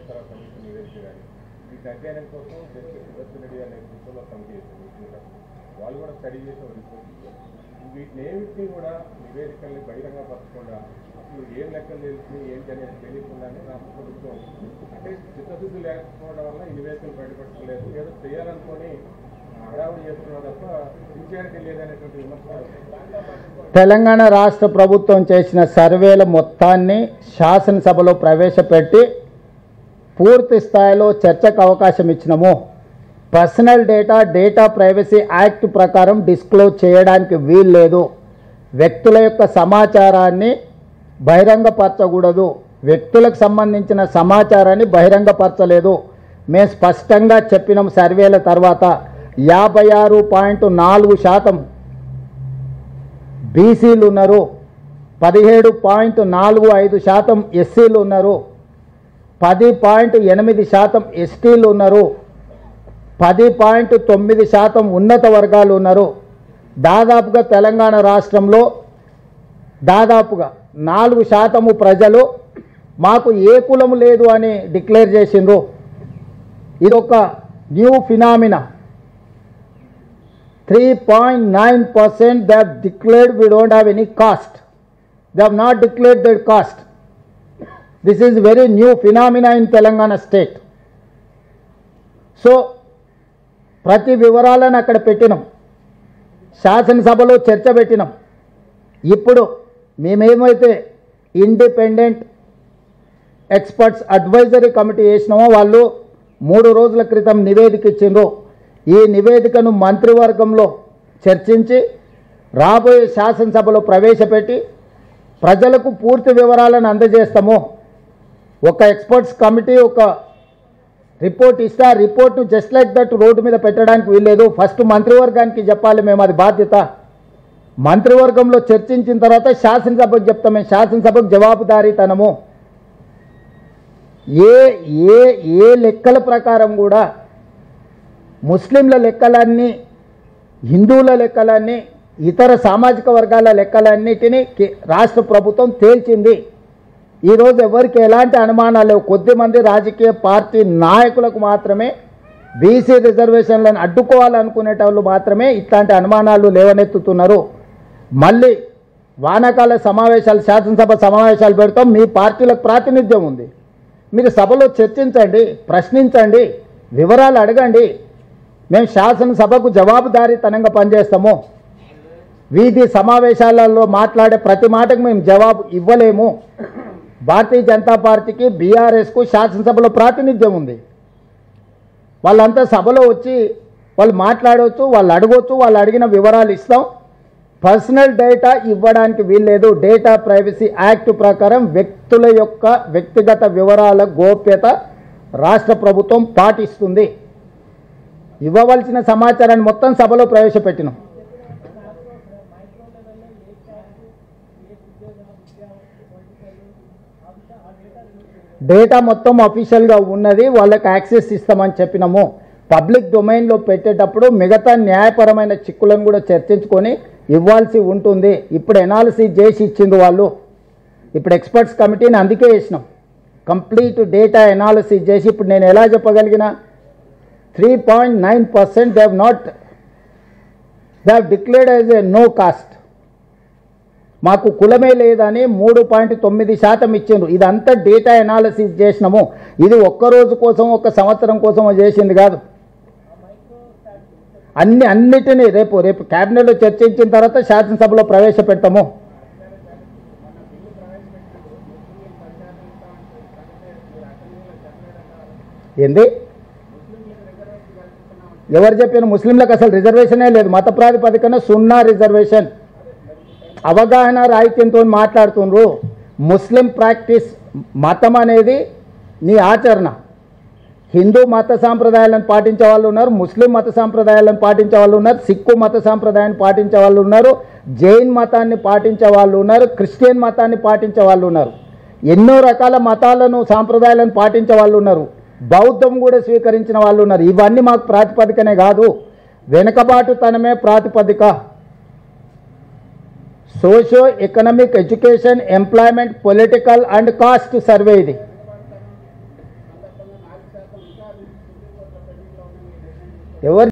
సరఫరా కమిషన్ నివేదిక కానీ వీటి అధ్యయనం కోసం జస్టిస్ సుదర్శన్ రెడ్డి గారి నేతృత్వంలో కమిటీ చేసింది. వాళ్ళు కూడా స్టడీ చేసి ఒక రిపోర్ట్ ఇచ్చారు. వీటిని ఏమిటి కూడా నివేదికల్ని బహిరంగపరచకుండా అసలు ఏం లెక్కలు తెలుస్తుంది ఏంటి అనేది తెలియకుండానే రాష్ట్ర ప్రభుత్వం అంటే చిత్తశుద్ధి లేకపోవడం వల్ల ఈ నివేదికలు బయటపడలేదు, ఏదో చేయాలనుకొని హడావుడి చేస్తున్నారు తప్ప సిన్సియారిటీ లేదనేటువంటి విమర్శలు. తెలంగాణ రాష్ట్ర ప్రభుత్వం చేసిన సర్వేల మొత్తాన్ని శాసనసభలో ప్రవేశపెట్టి పూర్తి స్థాయిలో చర్చకు అవకాశం ఇచ్చినాము. పర్సనల్ డేటా ప్రైవసీ యాక్ట్ ప్రకారం డిస్క్లోజ్ చేయడానికి వీలు లేదు. వ్యక్తుల యొక్క సమాచారాన్ని బహిరంగపరచకూడదు. వ్యక్తులకు సంబంధించిన సమాచారాన్ని బహిరంగపరచలేదు. మేము స్పష్టంగా చెప్పినాం. సర్వేల తర్వాత 56.4% బీసీలు ఉన్నారు, 17.45% ఎస్సీలు ఉన్నారు, 10.8% ఎస్టీలు ఉన్నారు, 10.9% ఉన్నత వర్గాలు ఉన్నారు. దాదాపుగా తెలంగాణ రాష్ట్రంలో దాదాపుగా 4% ప్రజలు మాకు ఏ కులము లేదు అని డిక్లేర్ చేసిండ్రు. ఇది ఒక new phenomena. 3.9% they have declared we don't have any caste. They have not declared their caste. This is very new phenomena in Telangana state. So ప్రతి వివరాలను అక్కడ పెట్టినాం, శాసనసభలో చర్చ పెట్టినాం. ఇప్పుడు మేమేమైతే ఇండిపెండెంట్ ఎక్స్పర్ట్స్ అడ్వైజరీ కమిటీ వేసినామో వాళ్ళు 3 రోజుల క్రితం నివేదిక ఇచ్చిండ్రు. ఈ నివేదికను మంత్రివర్గంలో చర్చించి రాబోయే శాసనసభలో ప్రవేశపెట్టి ప్రజలకు పూర్తి వివరాలను అందజేస్తాము. ఒక ఎక్స్పర్ట్స్ కమిటీ ఒక రిపోర్ట్ ఇస్తే ఆ రిపోర్ట్ను జస్ట్ లైక్ దట్ రోడ్డు మీద పెట్టడానికి వీల్లేదు. ఫస్ట్ మంత్రివర్గానికి చెప్పాలి, మేము అది బాధ్యత. మంత్రివర్గంలో చర్చించిన తర్వాత శాసనసభకు చెప్తాం. మేము శాసనసభకు జవాబుదారీతనము. ఏ ఏ ఏ లెక్కల ప్రకారం కూడా ముస్లింల లెక్కలన్నీ, హిందువుల లెక్కలన్నీ, ఇతర సామాజిక వర్గాల లెక్కలన్నిటినీ రాష్ట్ర ప్రభుత్వం తేల్చింది. ఈరోజు ఎవరికి ఎలాంటి అనుమానాలు లేవు. కొద్దిమంది రాజకీయ పార్టీ నాయకులకు మాత్రమే బీసీ రిజర్వేషన్లను అడ్డుకోవాలనుకునేటోళ్ళు మాత్రమే ఇట్లాంటి అనుమానాలు లేవనెత్తుతున్నారు. మళ్ళీ వానాకాల సమావేశాలు, శాసనసభ సమావేశాలు పెడతాం. మీ పార్టీలకు ప్రాతినిధ్యం ఉంది, మీరు సభలో చర్చించండి, ప్రశ్నించండి, వివరాలు అడగండి. మేము శాసనసభకు జవాబుదారీతనంగా పనిచేస్తాము. వీధి సమావేశాలలో మాట్లాడే ప్రతి మాటకు మేము జవాబు ఇవ్వలేము. భారతీయ జనతా పార్టీకి, బీఆర్ఎస్కు శాసనసభలో ప్రాతినిధ్యం ఉంది. వాళ్ళంతా సభలో వచ్చి వాళ్ళు మాట్లాడవచ్చు, వాళ్ళు అడగవచ్చు, వాళ్ళు అడిగిన వివరాలు ఇస్తాం. పర్సనల్ డేటా ఇవ్వడానికి వీల్లేదు. డేటా ప్రైవసీ యాక్ట్ ప్రకారం వ్యక్తుల యొక్క వ్యక్తిగత వివరాల గోప్యత రాష్ట్ర ప్రభుత్వం పాటిస్తుంది. ఇవ్వవలసిన సమాచారాన్ని మొత్తం సభలో ప్రవేశపెట్టినాం. డేటా మొత్తం అఫీషియల్గా ఉన్నది, వాళ్ళకి యాక్సెస్ ఇస్తామని చెప్పినాము. పబ్లిక్ డొమైన్లో పెట్టేటప్పుడు మిగతా న్యాయపరమైన చిక్కులను కూడా చర్చించుకొని ఇవ్వాల్సి ఉంటుంది. ఇప్పుడు ఎనాలిసిస్ చేసి ఇచ్చింది వాళ్ళు. ఇప్పుడు ఎక్స్పర్ట్స్ కమిటీని అందుకే వేసినాం. కంప్లీట్ డేటా ఎనాలిసిస్ చేసి ఇప్పుడు నేను ఎలా చెప్పగలిగిన 3.9% they have declared as a no caste. మాకు కులమే లేదని 3.9% ఇచ్చిండ్రు. ఇదంతా డేటా ఎనాలిసిస్ చేసినాము. ఇది ఒక్కరోజు కోసం, ఒక సంవత్సరం కోసం చేసింది కాదు. అన్నిటినీ రేపు క్యాబినెట్లో చర్చించిన తర్వాత శాసనసభలో ప్రవేశపెడతాము. ఏంది ఎవరు చెప్పిన? ముస్లింలకు అసలు రిజర్వేషనే లేదు. మత ప్రాతిపదికన 0 రిజర్వేషన్. అవగాహన రాహిత్యంతో మాట్లాడుతుండ్రు. ముస్లిం ప్రాక్టీస్, మతం అనేది నీ ఆచరణ. హిందూ మత సాంప్రదాయాలను పాటించే వాళ్ళు ఉన్నారు, ముస్లిం మత సాంప్రదాయాలను పాటించే వాళ్ళు ఉన్నారు, సిక్కు మత సాంప్రదాయాన్ని పాటించే వాళ్ళు ఉన్నారు, జైన్ మతాన్ని పాటించే వాళ్ళు ఉన్నారు, క్రిస్టియన్ మతాన్ని పాటించే వాళ్ళు ఉన్నారు. ఎన్నో రకాల మతాలను, సాంప్రదాయాలను పాటించే వాళ్ళు ఉన్నారు. బౌద్ధం కూడా స్వీకరించిన వాళ్ళు ఉన్నారు. ఇవన్నీ మాకు ప్రాతిపదికనే కాదు, వెనుకబాటుతనమే ప్రాతిపదిక. Socio economic, education, employment, political and caste survey ఇది. ఎవరు